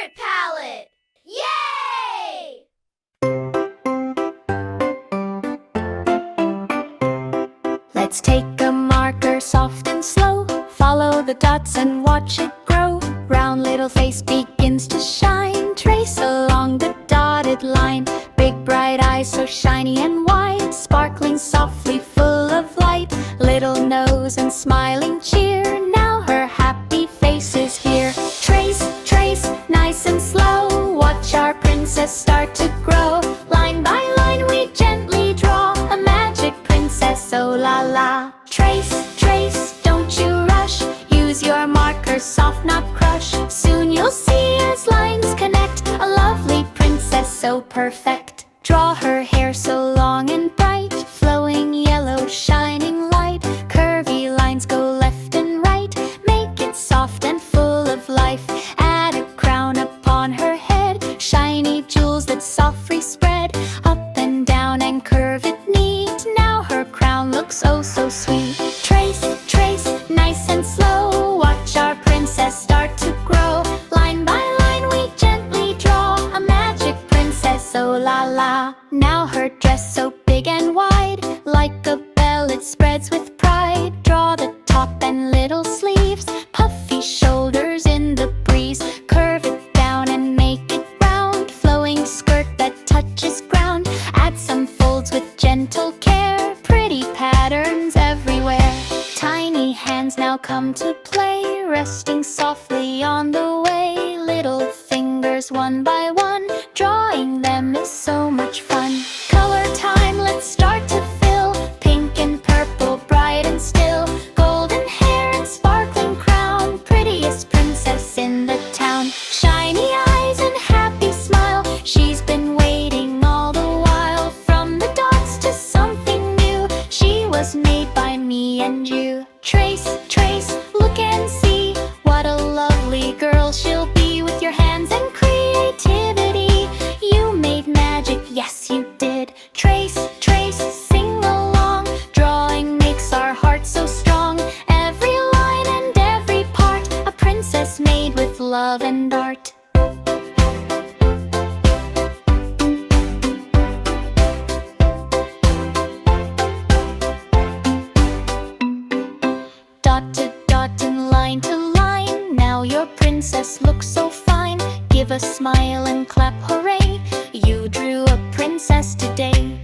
favorite palette! Yay! Let's take a marker, soft and slow. Follow the dots and watch it grow. Round little face begins to shine. Trace along the dotted line. Big bright eyes so shiny and wide. Sparkling softly, full of light. Little nose and smiling cheer. Now her happy face is here. Trace, trace, nice and slow. Watch our princess start to grow. Line by line we gently draw a magic princess, oh la la. Trace, trace, don't you rush. Use your marker, soft not crush. Soon you'll see as lines connect a lovely princess so perfect. Draw her hair so long and bright, flowing yellow, shining light. Curvy lines go left and right, make it soft and full of life. Add a crown upon her head, shiny jewels that softly spread up and down and curve it neat. Now her crown looks oh so sweet. Trace, trace, nice and slow. Watch our princess start to grow. Line by line we gently draw a magic princess, oh la la. Now her dress so big and wide, like a bell it spreads with pride. Draw the top and little sleeves, puffy shoulders in the breeze. Curve it down and make it round, flowing skirt that touches ground. Add some folds with gentle care, pretty patterns everywhere. Tiny hands now come to play, resting softly on the way. Little fingers one by one, drawing them is so much fun. Color time, let's start to fill. Pink and purple, bright and still. Golden hair and sparkling crown, prettiest princess in the town. Shiny eyes and happy smile, she's been waiting all the while. From the dots to something new, she was made by me and you. Trace, trace, look and see, what a lovely girl she'll be. With your hands and creativity, you made magic, yes you did. Trace, trace, sing along, drawing makes our heart so strong. Every line and every part, a princess made with love and art. Dot to dot and line to line, now your princess looks so fine. Give a smile and clap hooray, you drew a princess today.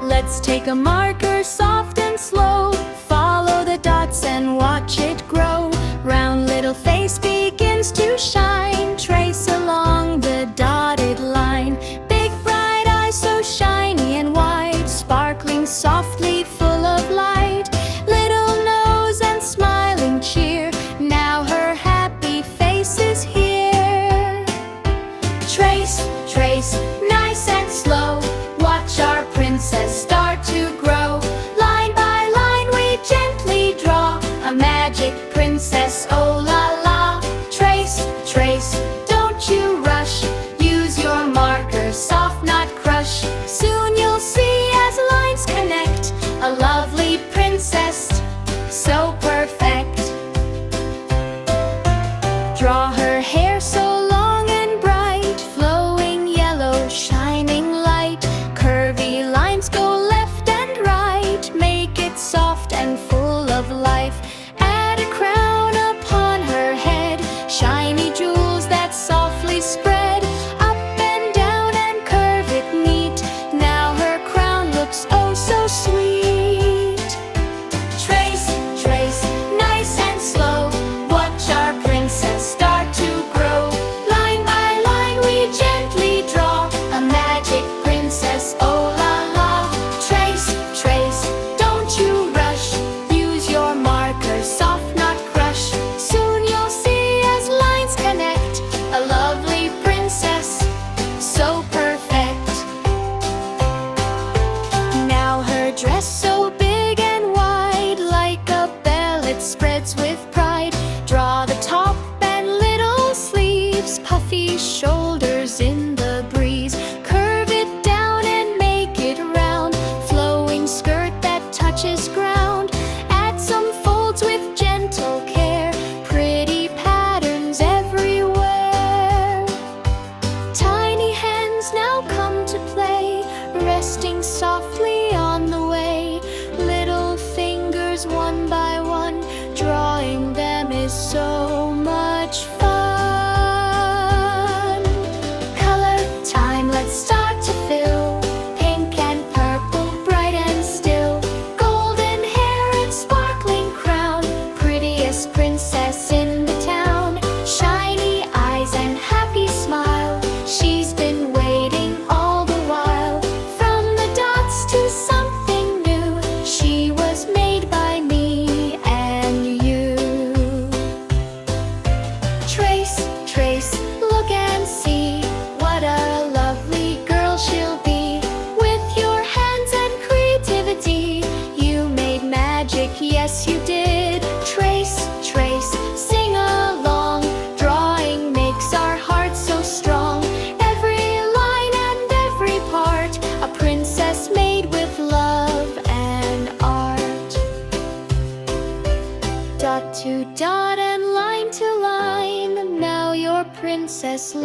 Let's take a marker, soft and slow. Follow the dots and watch it grow. Round little face begins to shine. Trace along the dotted line. Big bright eyes so shiny and wide. Sparkling softly, full of light. Little nose and smiling cheer. Now her happy face is here. Trace, trace, nice and slow. Watch our princess start to grow. Line by line we gently draw a magic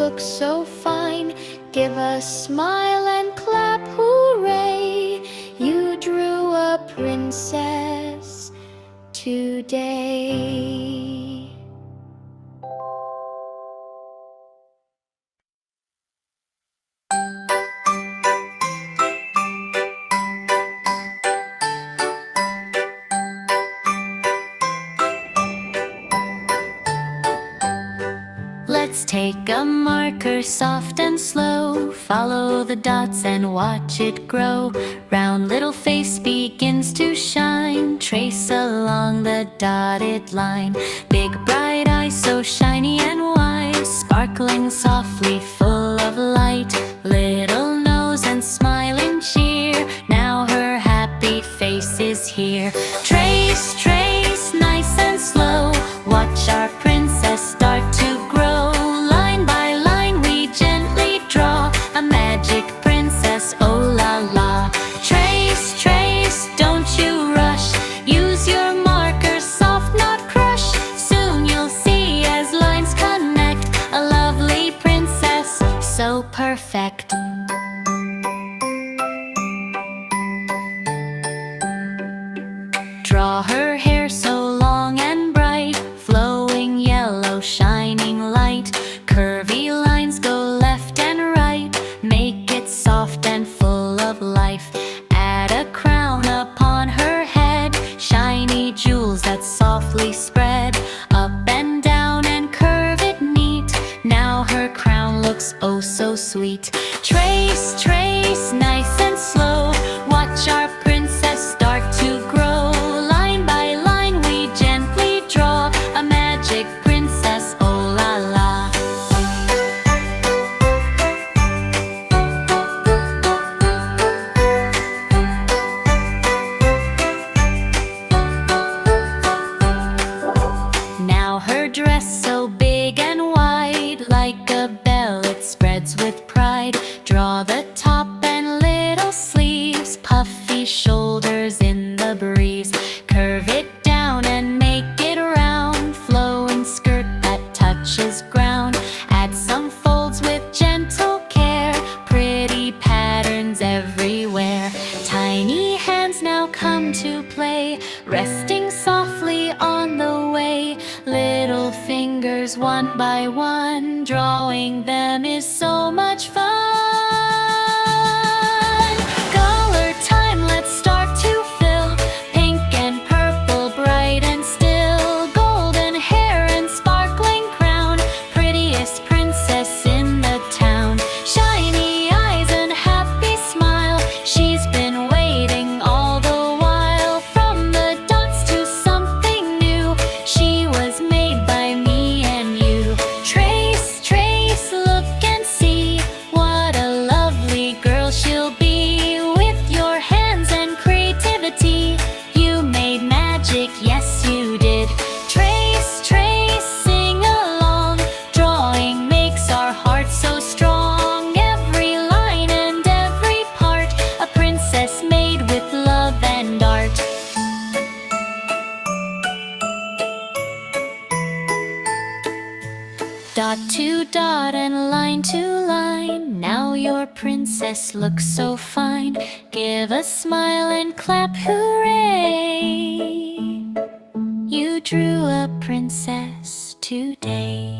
look so fine. Give a smile and clap, hooray! You drew a princess today. Let's take a marker, soft and slow. Follow the dots and watch it grow. Round little face begins to shine. Trace along the dotted line. Big bright eyes so shiny and wise, sparkling softly, full of light. Little nose and smiling cheer. Now her happy face is here. Trace, trace, nice and slow. Watch our princess start to grow. Line by line we gently draw a magic princess, oh la la. Trace, trace, don't you rush. Use your marker, soft, not crush. Soon you'll see as lines connect, a lovely princess, so perfect. Draw her hair so long and bright, flowing yellow, shining light. Curvy lines go left and right, make it soft and full of life. Add a crown upon her head, shiny jewels that softly spread. Up and down and curve it neat, now her crown looks oh so sweet. Trace, trace, nice and slow. Watch our princess start to grow. Line by line we gently draw a magic princess, oh la la. Now her dress so big and wide, like a bell it spreads with pride. Draw the top and little sleeves, puffy shoulders in the breeze. Curve it down and make it round, flowing skirt that touches ground. Add some folds with gentle care, pretty patterns everywhere. Tiny hands now come to play, resting softly on the way. Little fingers one by one, drawing them is so much fun. Color time, let's start to fill. Pink and purple, bright and still. Golden hair and sparkling crown, prettiest princess in the town. Shiny eyes and happy smile, she's been waiting all the while. From the dots to something new, she was made by me and you. Trace, trace, look and see, what a lovely girl she'll be. With your hands and creativity, you made magic, yes you did. Trace, trace, sing along, drawing makes our hearts so strong. Every line and every part, a princess made with love and art. Dot to dot and line to line, now your princess looks so fine. Give a smile and clap, hooray! You drew a princess today.